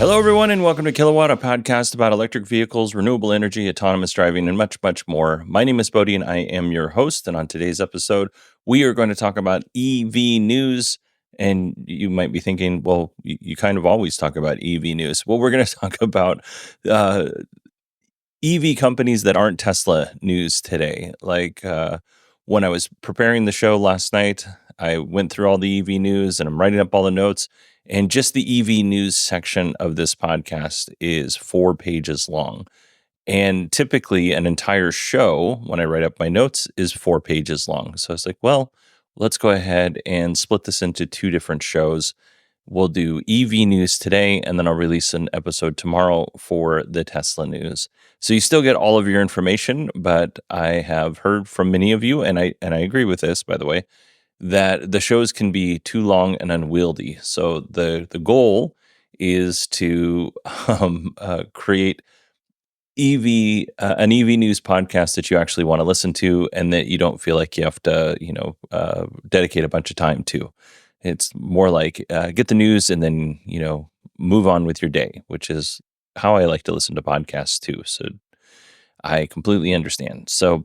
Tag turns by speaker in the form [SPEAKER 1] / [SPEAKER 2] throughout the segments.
[SPEAKER 1] Hello, everyone, and welcome to Kilowatt, a podcast about electric vehicles, renewable energy, autonomous driving, and much, much more. My name is Bodie, and I am your host. And on today's episode, we are going to talk about EV news. And you might be thinking, well, you kind of always talk about EV news. Well, we're going to talk about EV companies that aren't Tesla news today. When I was preparing the show last night, I went through all the EV news and I'm writing up all the notes. And just the EV news section of this podcast is 4 pages long. And typically, an entire show, when I write up my notes, is 4 pages long. So I was like, well, let's go ahead and split this into 2 different shows. We'll do EV news today, and then I'll release an episode tomorrow for the Tesla news. So you still get all of your information, but I have heard from many of you, and I agree with this, by the way, that the shows can be too long and unwieldy. So the goal is to create an EV news podcast that you actually want to listen to, and that you don't feel like you have to, dedicate a bunch of time to. It's more like get the news and then, move on with your day, which is how I like to listen to podcasts too. So I completely understand. So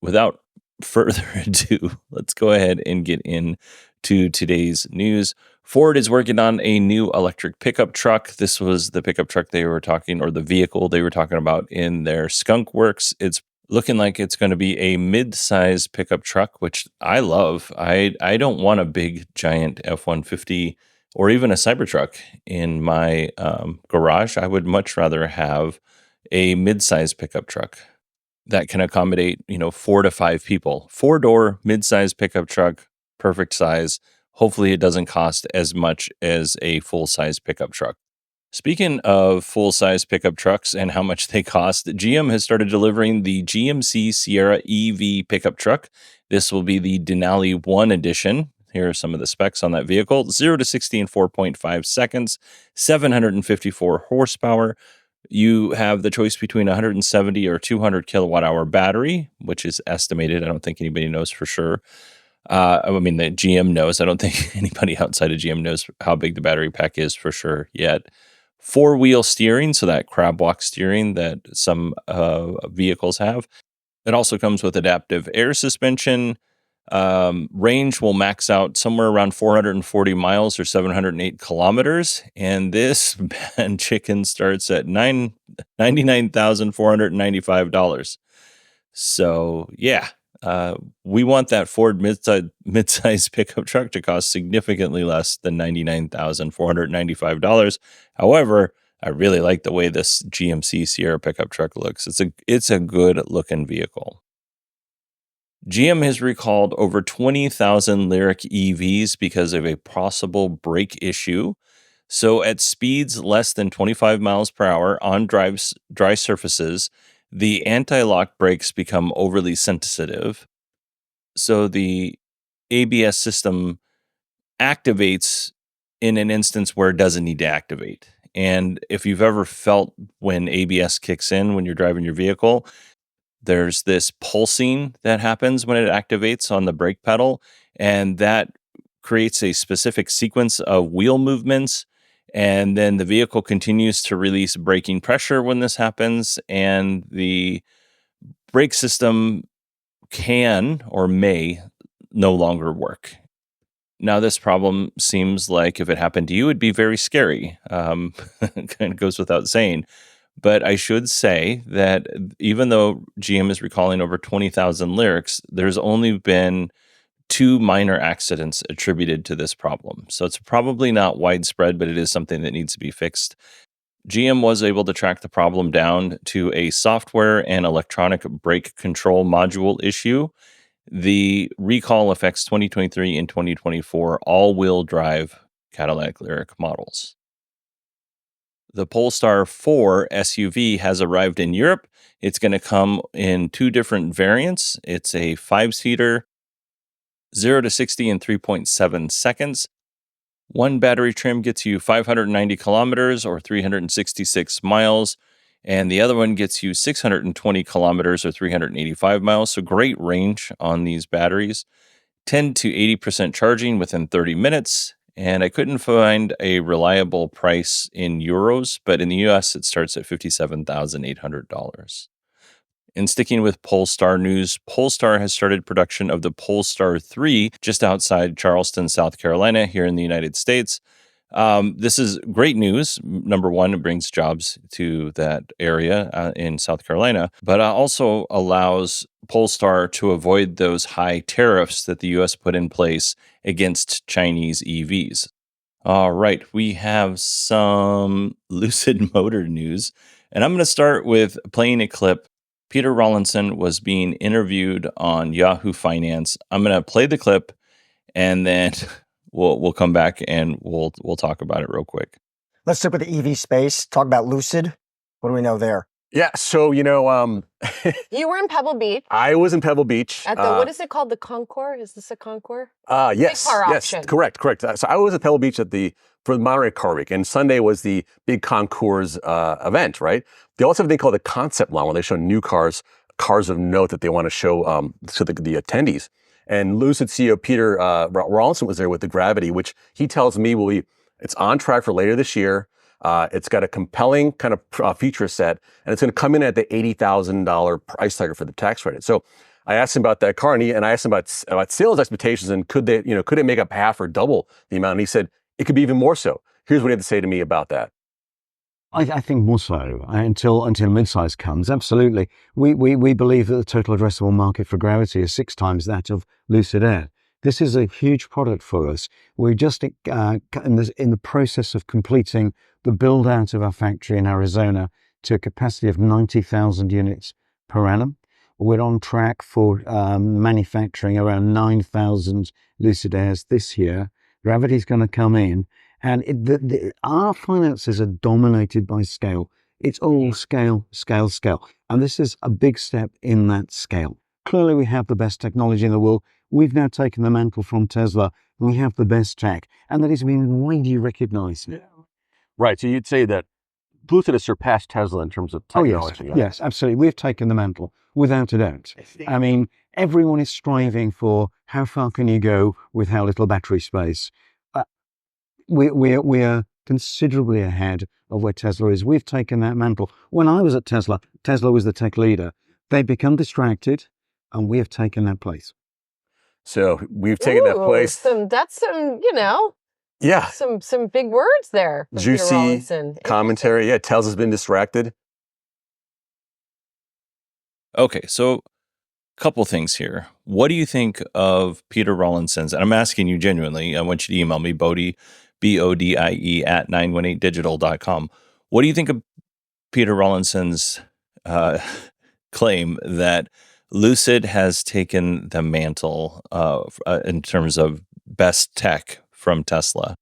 [SPEAKER 1] without further ado, let's go ahead and get into today's news. Ford is working on a new electric pickup truck. This was the pickup truck they were talking, or the vehicle they were talking about in their Skunk Works. It's looking like it's going to be a mid-size pickup truck, which I love. I don't want a big, giant F-150 or even a Cybertruck in my garage. I would much rather have a mid-size pickup truck that can accommodate, 4 to 5 people. 4-door, mid-size pickup truck, perfect size. Hopefully it doesn't cost as much as a full-size pickup truck. Speaking of full-size pickup trucks and how much they cost, GM has started delivering the GMC Sierra EV pickup truck. This will be the Denali 1 edition. Here are some of the specs on that vehicle. 0 to 60 in 4.5 seconds, 754 horsepower. You have the choice between 170 or 200 kilowatt hour battery, which is estimated. I don't think anybody knows for sure. The GM knows. I don't think anybody outside of GM knows how big the battery pack is for sure yet. 4-wheel steering, so that crab walk steering that some vehicles have. It also comes with adaptive air suspension. Range will max out somewhere around 440 miles or 708 kilometers. And this bad chicken starts at $99,495. So, yeah. We want that Ford mid-size pickup truck to cost significantly less than $99,495. However, I really like the way this GMC Sierra pickup truck looks. It's a good looking vehicle. GM has recalled over 20,000 Lyriq EVs because of a possible brake issue. So at speeds less than 25 miles per hour on dry surfaces, the anti-lock brakes become overly sensitive. So the ABS system activates in an instance where it doesn't need to activate. And if you've ever felt when ABS kicks in when you're driving your vehicle, there's this pulsing that happens when it activates on the brake pedal, and that creates a specific sequence of wheel movements. And then the vehicle continues to release braking pressure when this happens, and the brake system can or may no longer work. Now, this problem seems like if it happened to you, it'd be very scary. It kind of goes without saying. But I should say that even though GM is recalling over 20,000 Lyriqs, there's only been 2 minor accidents attributed to this problem. So it's probably not widespread, but it is something that needs to be fixed. GM was able to track the problem down to a software and electronic brake control module issue. The recall affects 2023 and 2024 all-wheel drive Cadillac Lyriq models. The Polestar 4 SUV has arrived in Europe. It's going to come in 2 different variants. It's a 5-seater, 0 to 60 in 3.7 seconds. One battery trim gets you 590 kilometers or 366 miles, and the other one gets you 620 kilometers or 385 miles. So great range on these batteries. 10 to 80% charging within 30 minutes. and I couldn't find a reliable price in euros, but in the US, it starts at $57,800. And sticking with Polestar news, Polestar has started production of the Polestar 3 just outside Charleston, South Carolina, here in the United States. This is great news. Number one, it brings jobs to that area in South Carolina, but also allows Polestar to avoid those high tariffs that the U.S. put in place against Chinese EVs. All right, we have some Lucid Motor news, and I'm going to start with playing a clip. Peter Rawlinson was being interviewed on Yahoo Finance. I'm going to play the clip, and then we'll come back and we'll talk about it real quick.
[SPEAKER 2] Let's stick with the EV space. Talk about Lucid. What do we know there?
[SPEAKER 3] Yeah, so
[SPEAKER 4] you were in Pebble Beach.
[SPEAKER 3] I was in Pebble Beach.
[SPEAKER 4] At the what is it called? The Concours? Is this a Concours?
[SPEAKER 3] Yes,
[SPEAKER 4] car
[SPEAKER 3] yes,
[SPEAKER 4] auction.
[SPEAKER 3] correct. So I was at Pebble Beach for the Monterey Car Week, and Sunday was the big Concours event, right? They also have a thing called the Concept Lawn, where they show new cars of note that they want to show to the attendees. And Lucid CEO Peter Rawlinson was there with the Gravity, which he tells me it's on track for later this year. It's got a compelling kind of feature set, and it's going to come in at the $80,000 price tag for the tax credit. So I asked him about that car, and I asked him about sales expectations, and could it make up half or double the amount? And he said it could be even more so. Here's what he had to say to me about that.
[SPEAKER 5] I think more so until midsize comes. Absolutely, we believe that the total addressable market for Gravity is 6 times that of Lucid Air. This is a huge product for us. We're just in the process of completing the build out of our factory in Arizona to a capacity of 90,000 units per annum. We're on track for manufacturing around 9,000 Lucid Airs this year. Gravity's going to come in, and our finances are dominated by scale. It's all scale. And this is a big step in that scale. Clearly, we have the best technology in the world. We've now taken the mantle from Tesla. We have the best tech, and that is being widely recognized now.
[SPEAKER 3] Right. So you'd say that Lucid has surpassed Tesla in terms of technology.
[SPEAKER 5] Oh, yes, absolutely. We've taken the mantle, without a doubt. I mean, everyone is striving for how far can you go with how little battery space. We are considerably ahead of where Tesla is. We've taken that mantle. When I was at Tesla, Tesla was the tech leader. They've become distracted, and we have taken that place.
[SPEAKER 3] So we've taken that place.
[SPEAKER 4] That's
[SPEAKER 3] yeah,
[SPEAKER 4] some big words there.
[SPEAKER 3] Juicy commentary. Yeah, Tesla's been distracted.
[SPEAKER 1] Okay, so a couple things here. What do you think of Peter Rawlinson's? And I'm asking you genuinely. I want you to email me, Bodie, BODIE at 918digital.com. What do you think of Peter Rawlinson's claim that Lucid has taken the mantle in terms of best tech from Tesla?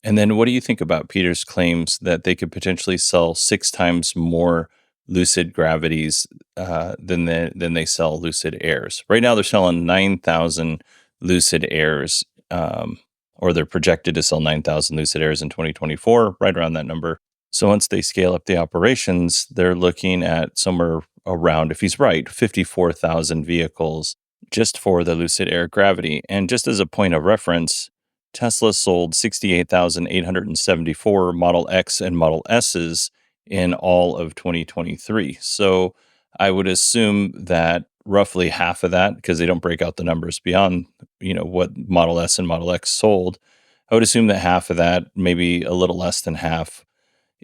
[SPEAKER 1] And then what do you think about Peter's claims that they could potentially sell 6 times more Lucid Gravities than they sell Lucid Airs? Right now, they're selling 9,000 Lucid Airs, or they're projected to sell 9,000 Lucid Airs in 2024, right around that number. So once they scale up the operations, they're looking at somewhere around, if he's right, 54,000 vehicles just for the Lucid Air Gravity. And just as a point of reference, Tesla sold 68,874 Model X and Model S's in all of 2023. So I would assume that roughly half of that, because they don't break out the numbers beyond, what Model S and Model X sold, I would assume that half of that, maybe a little less than half,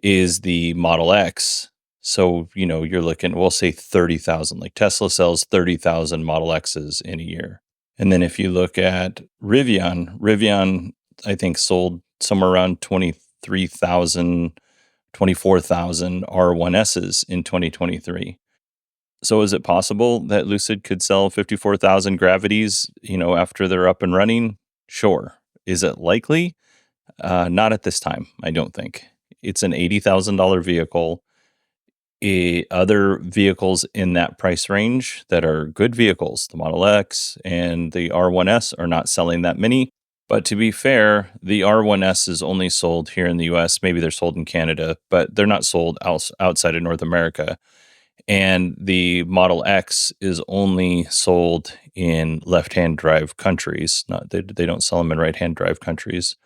[SPEAKER 1] is the Model X. So, you're looking, we'll say 30,000. Like Tesla sells 30,000 Model X's in a year. And then if you look at Rivian, I think sold somewhere around 23,000, 24,000 R1S's in 2023. So is it possible that Lucid could sell 54,000 Gravities, after they're up and running? Sure. Is it likely? Not at this time, I don't think. It's an $80,000 vehicle. Other vehicles in that price range that are good vehicles, the Model X and the R1S, are not selling that many. But to be fair, the R1S is only sold here in the US. Maybe they're sold in Canada, but they're not sold outside of North America. And the Model X is only sold in left-hand drive countries. They don't sell them in right-hand drive countries.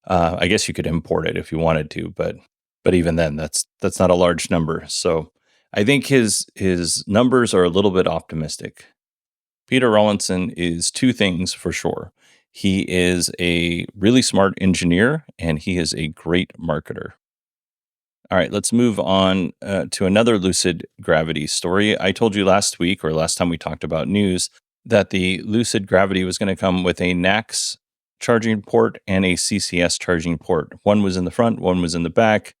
[SPEAKER 1] I guess you could import it if you wanted to, but even then, that's not a large number. So I think his numbers are a little bit optimistic. Peter Rawlinson is two things for sure. He is a really smart engineer, and he is a great marketer. All right, let's move on to another Lucid Gravity story. I told you last week, or last time we talked about news, that the Lucid Gravity was going to come with a NACS charging port and a CCS charging port. One was in the front, one was in the back.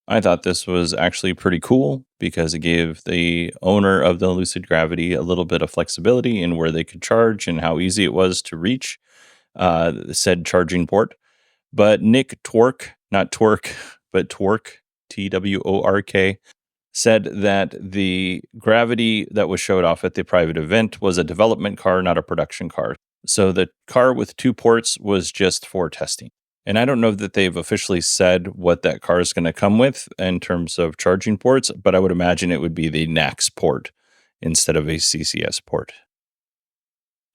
[SPEAKER 1] I thought this was actually pretty cool because it gave the owner of the Lucid Gravity a little bit of flexibility in where they could charge and how easy it was to reach said charging port. But Nick Twork, not Twerk, but Twork, Twork, said that the Gravity that was showed off at the private event was a development car, not a production car. So the car with two ports was just for testing. And I don't know that they've officially said what that car is going to come with in terms of charging ports, but I would imagine it would be the NACS port instead of a CCS port.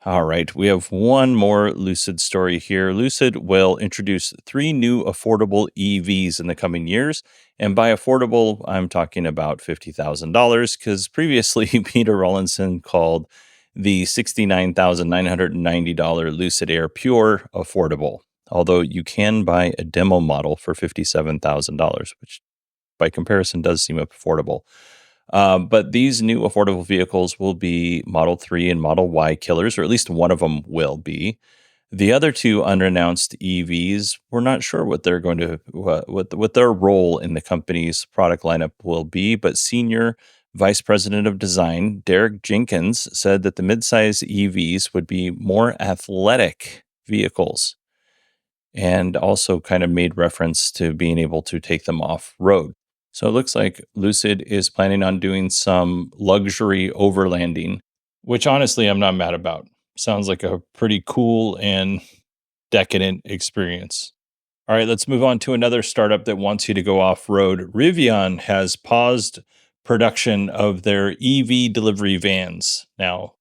[SPEAKER 1] All right, we have one more Lucid story here. Lucid will introduce 3 new affordable EVs in the coming years. And by affordable, I'm talking about $50,000 because previously Peter Rawlinson called the $69,990 Lucid Air Pure affordable. Although you can buy a demo model for $57,000, which by comparison does seem affordable. But these new affordable vehicles will be Model 3 and Model Y killers, or at least one of them will be. The other two unannounced EVs, we're not sure what they're going to, what their role in the company's product lineup will be, but Senior Vice President of Design, Derek Jenkins, said that the midsize EVs would be more athletic vehicles, and also kind of made reference to being able to take them off-road. So it looks like Lucid is planning on doing some luxury overlanding, which honestly I'm not mad about. Sounds like a pretty cool and decadent experience. All right, let's move on to another startup that wants you to go off-road. Rivian has paused production of their EV delivery vans. Now,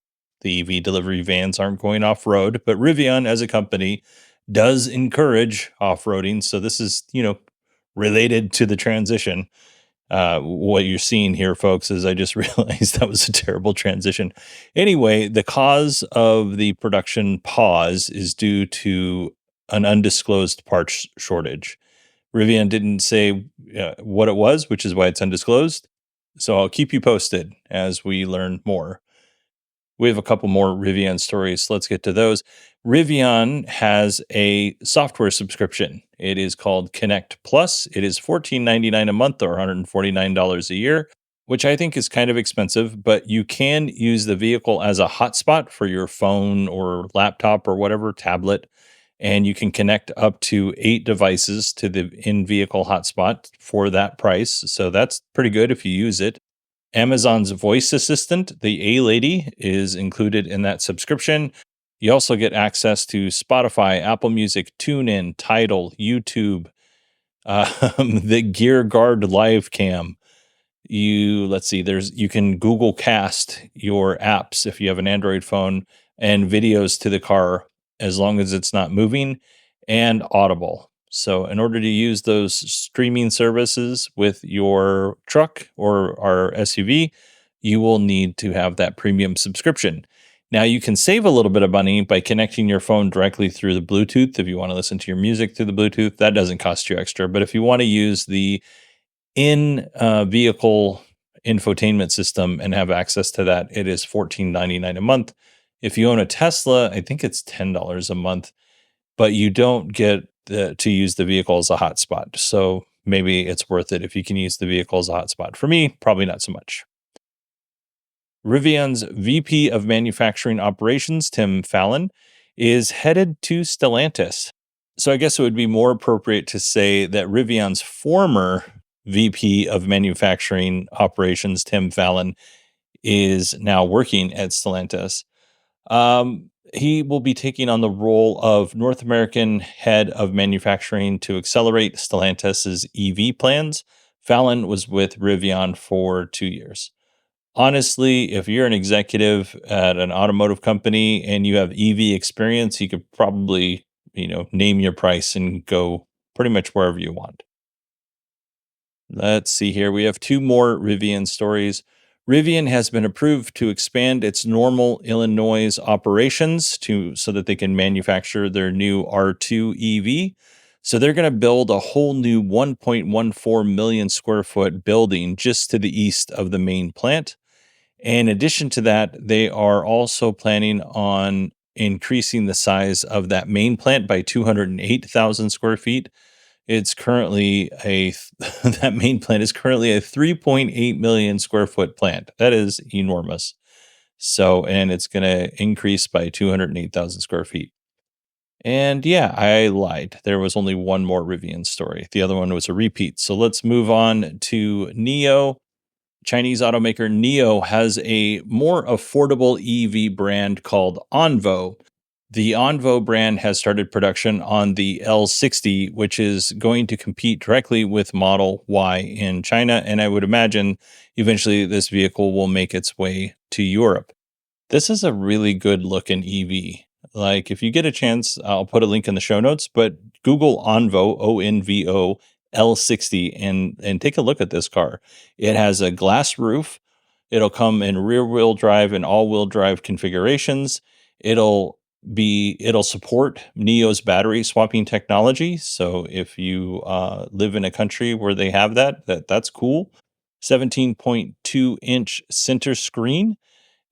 [SPEAKER 1] the EV delivery vans aren't going off-road, but Rivian as a company does encourage off-roading. So this is, related to the transition. What you're seeing here, folks, is I just realized that was a terrible transition. Anyway, the cause of the production pause is due to an undisclosed parts shortage. Rivian didn't say what it was, which is why it's undisclosed. So I'll keep you posted as we learn more. We have a couple more Rivian stories. So let's get to those. Rivian has a software subscription. It is called Connect Plus. It is $14.99 a month or $149 a year, which I think is kind of expensive, but you can use the vehicle as a hotspot for your phone or laptop or whatever, tablet, and you can connect up to 8 devices to the in-vehicle hotspot for that price. So that's pretty good if you use it. Amazon's voice assistant, the A-Lady, is included in that subscription. You also get access to Spotify, Apple Music, TuneIn, Tidal, YouTube, the Gear Guard Live Cam. You can Google Cast your apps if you have an Android phone and videos to the car as long as it's not moving, and Audible. So in order to use those streaming services with your truck or our SUV, you will need to have that premium subscription. Now you can save a little bit of money by connecting your phone directly through the Bluetooth. If you want to listen to your music through the Bluetooth, that doesn't cost you extra. But if you want to use the in-vehicle infotainment system and have access to that, it is $14.99 a month. If you own a Tesla, I think it's $10 a month, but you don't get to use the vehicle as a hotspot. So maybe it's worth it if you can use the vehicle as a hotspot. For me, probably not so much. Rivian's VP of Manufacturing Operations, Tim Fallon, is headed to Stellantis. So I guess it would be more appropriate to say that Rivian's former VP of Manufacturing Operations, Tim Fallon, is now working at Stellantis. He will be taking on the role of North American head of manufacturing to accelerate Stellantis' EV plans. Fallon was with Rivian for 2 years. Honestly, if you're an executive at an automotive company and you have EV experience, you could probably, name your price and go pretty much wherever you want. Let's see here. We have 2 more Rivian stories. Rivian has been approved to expand its Normal, Illinois operations so that they can manufacture their new R2 EV. So they're going to build a whole new 1.14 million square foot building just to the east of the main plant. In addition to that, they are also planning on increasing the size of that main plant by 208,000 square feet. It's currently that main plant is currently a 3.8 million square foot plant. That is enormous. So, and it's going to increase by 208,000 square feet. And yeah, I lied. There was only one more Rivian story. The other one was a repeat. So let's move on to NIO. Chinese automaker NIO has a more affordable EV brand called Onvo. The Onvo brand has started production on the L60, which is going to compete directly with Model Y in China. And I would imagine eventually this vehicle will make its way to Europe. This is a really good looking EV. Like, if you get a chance, I'll put a link in the show notes, but Google Onvo, O-N-V-O, L60, and take a look at this car. It has a glass roof. It'll come in rear-wheel drive and all-wheel drive configurations. It'll support NIO's battery swapping technology. So if you live in a country where they have that's cool. 17.2-inch center screen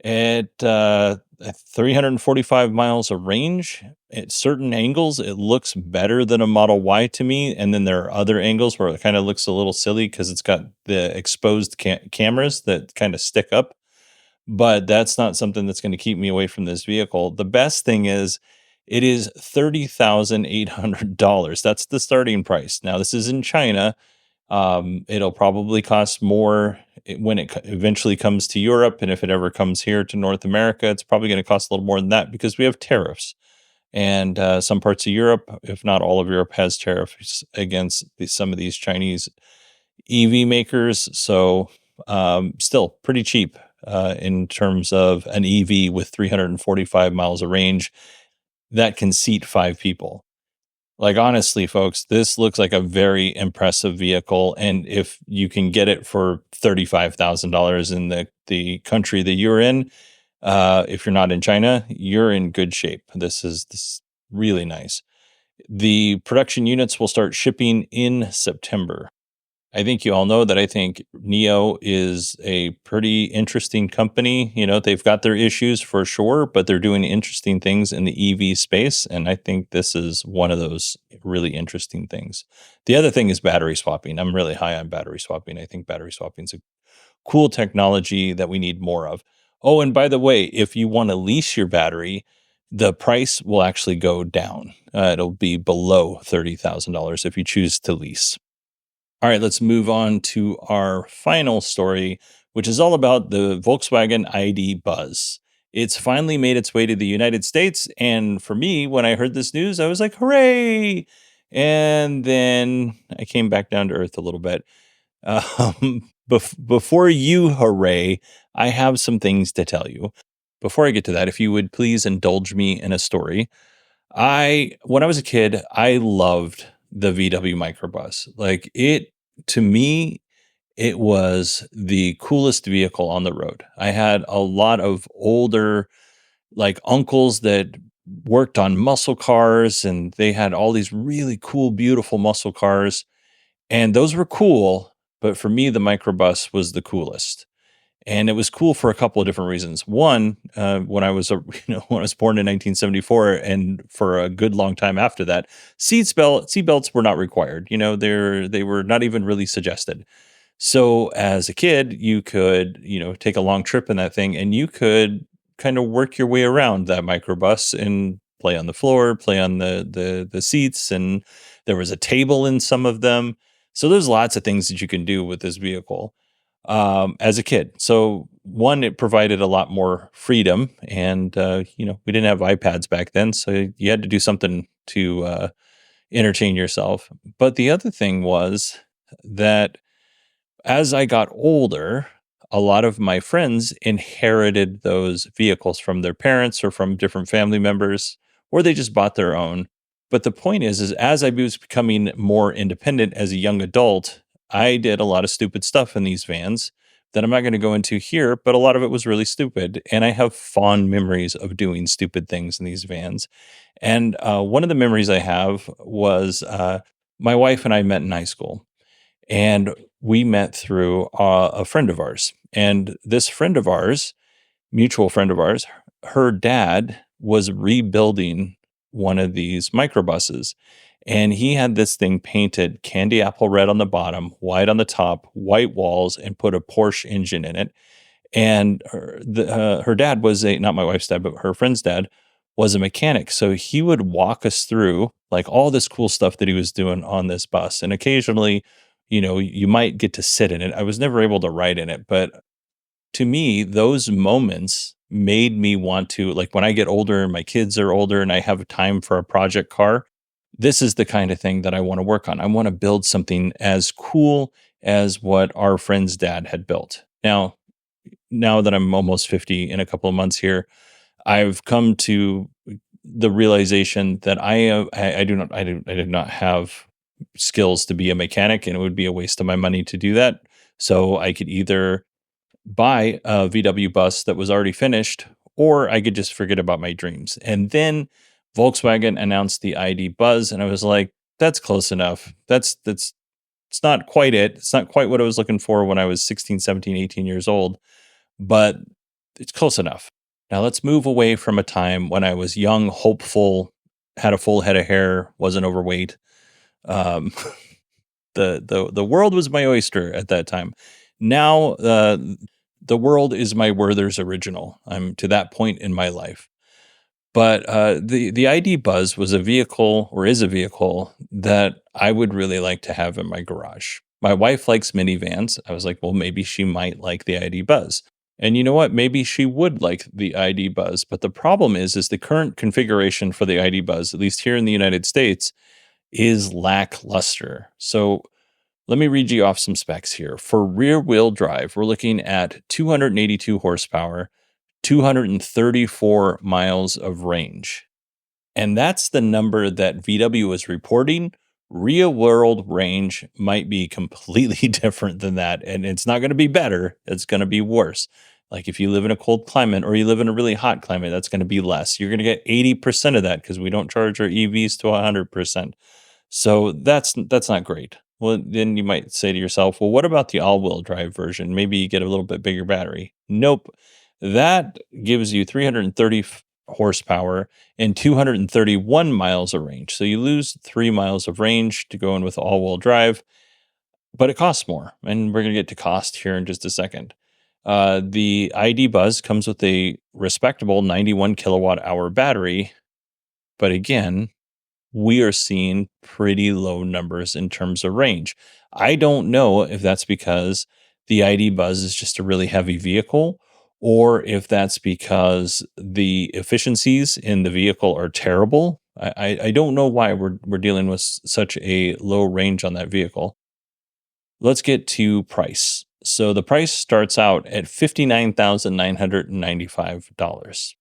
[SPEAKER 1] at 345 miles of range. At certain angles, it looks better than a Model Y to me. And then there are other angles where it kind of looks a little silly because it's got the exposed cameras that kind of stick up. But that's not something that's going to keep me away from this vehicle. The best thing is it is $30,800. That's the starting price. Now, this is in China. It'll probably cost more when it eventually comes to Europe. And if it ever comes here to North America, it's probably going to cost a little more than that because we have tariffs. And some parts of Europe, if not all of Europe, has tariffs against some of these Chinese EV makers. So still pretty cheap in terms of an EV with 345 miles of range that can seat 5 people. Like, honestly, folks, this looks like a very impressive vehicle. And if you can get it for $35,000 in the country that you're in, if you're not in China, you're in good shape. This is really nice. The production units will start shipping in September. I think you all know that I think NIO is a pretty interesting company. You know, they've got their issues for sure, but they're doing interesting things in the EV space. And I think this is one of those really interesting things. The other thing is battery swapping. I'm really high on battery swapping. I think battery swapping is a cool technology that we need more of. Oh, and by the way, if you want to lease your battery, the price will actually go down. It'll be below $30,000 if you choose to lease. All right, let's move on to our final story, which is all about the Volkswagen ID Buzz. It's finally made its way to the United States. And for me, when I heard this news, I was like, hooray! And then I came back down to earth a little bit. Before you hooray, I have some things to tell you. Before I get to that, if you would please indulge me in a story. When I was a kid, I loved the VW microbus. Like, to me, it was the coolest vehicle on the road. I had a lot of older, like, uncles that worked on muscle cars, and they had all these really cool, beautiful muscle cars. And those were cool, but for me, the microbus was the coolest. And it was cool for a couple of different reasons. One, when I was born in 1974, and for a good long time after that, seatbelts were not required. You know, they were not even really suggested. So as a kid, you could, take a long trip in that thing, and you could kind of work your way around that microbus and play on the floor, play on the seats, and there was a table in some of them. So there's lots of things that you can do with this vehicle. As a kid. So one, it provided a lot more freedom, and we didn't have iPads back then, so you had to do something to entertain yourself. But the other thing was that as I got older, a lot of my friends inherited those vehicles from their parents or from different family members, or they just bought their own. But the point is as I was becoming more independent as a young adult, I did a lot of stupid stuff in these vans that I'm not going to go into here, but a lot of it was really stupid. And I have fond memories of doing stupid things in these vans. And one of the memories I have was my wife and I met in high school. And we met through a friend of ours. And this friend of ours, mutual friend of ours, her dad was rebuilding one of these microbuses. And he had this thing painted candy apple red on the bottom, white on the top, white walls, and put a Porsche engine in it. And her dad was not my wife's dad, but her friend's dad was a mechanic. So he would walk us through like all this cool stuff that he was doing on this bus. And occasionally, you might get to sit in it. I was never able to ride in it, but to me, those moments made me want to, like, when I get older and my kids are older and I have time for a project car, this is the kind of thing that I want to work on. I want to build something as cool as what our friend's dad had built. Now that I'm almost 50 in a couple of months here, I've come to the realization that I did not have skills to be a mechanic, and it would be a waste of my money to do that. So I could either buy a VW bus that was already finished, or I could just forget about my dreams. And then Volkswagen announced the ID Buzz, and I was like, that's close enough. It's not quite it. It's not quite what I was looking for when I was 16, 17, 18 years old, but it's close enough. Now let's move away from a time when I was young, hopeful, had a full head of hair, wasn't overweight. Um, the world was my oyster at that time. Now the world is my Werther's original. I'm to that point in my life. But the ID Buzz was a vehicle, or is a vehicle, that I would really like to have in my garage. My wife likes minivans. I was like, well, maybe she might like the ID Buzz. And you know what? Maybe she would like the ID Buzz. But the problem is the current configuration for the ID Buzz, at least here in the United States, is lackluster. So let me read you off some specs here. For rear wheel drive, we're looking at 282 horsepower, 234 miles of range. And that's the number that VW is reporting. Real world range might be completely different than that. And it's not going to be better. It's going to be worse. Like if you live in a cold climate or you live in a really hot climate, that's going to be less. You're going to get 80% of that because we don't charge our EVs to 100%. So that's not great. Well, then you might say to yourself, well, what about the all-wheel drive version? Maybe you get a little bit bigger battery. Nope. That gives you 330 horsepower and 231 miles of range. So you lose 3 miles of range to go in with all-wheel drive, but it costs more. And we're going to get to cost here in just a second. The ID Buzz comes with a respectable 91 kilowatt hour battery. But again, we are seeing pretty low numbers in terms of range. I don't know if that's because the ID Buzz is just a really heavy vehicle, or if that's because the efficiencies in the vehicle are terrible. I don't know why we're dealing with such a low range on that vehicle. Let's get to price. So the price starts out at $59,995.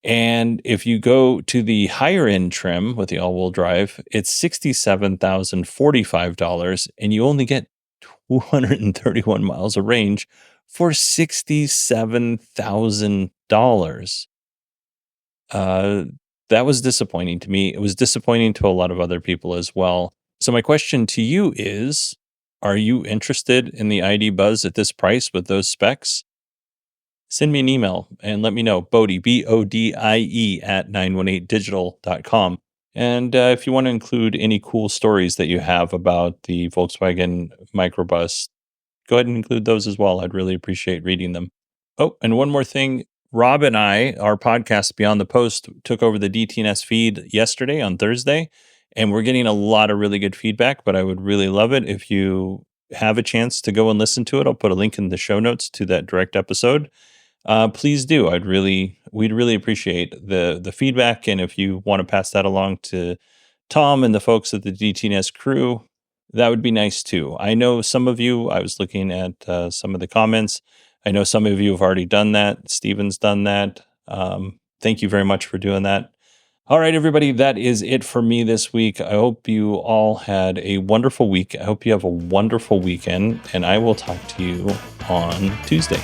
[SPEAKER 1] And if you go to the higher end trim with the all-wheel drive, it's $67,045, and you only get 231 miles of range for $67,000. That was disappointing to me. It was disappointing to a lot of other people as well. So my question to you is, are you interested in the ID Buzz at this price with those specs? Send me an email and let me know. Bodie, BODIE at 918digital.com. And if you want to include any cool stories that you have about the Volkswagen microbus, go ahead and include those as well. I'd really appreciate reading them. Oh, and one more thing. Rob and I, our podcast Beyond the Post, took over the DTNS feed yesterday on Thursday, and we're getting a lot of really good feedback, but I would really love it if you have a chance to go and listen to it. I'll put a link in the show notes to that direct episode. Please do. We'd really appreciate the feedback. And if you want to pass that along to Tom and the folks at the DTNS crew, that would be nice too. I know some of you, I was looking at some of the comments. I know some of you have already done that. Steven's done that. Thank you very much for doing that. All right, everybody, that is it for me this week. I hope you all had a wonderful week. I hope you have a wonderful weekend, and I will talk to you on Tuesday.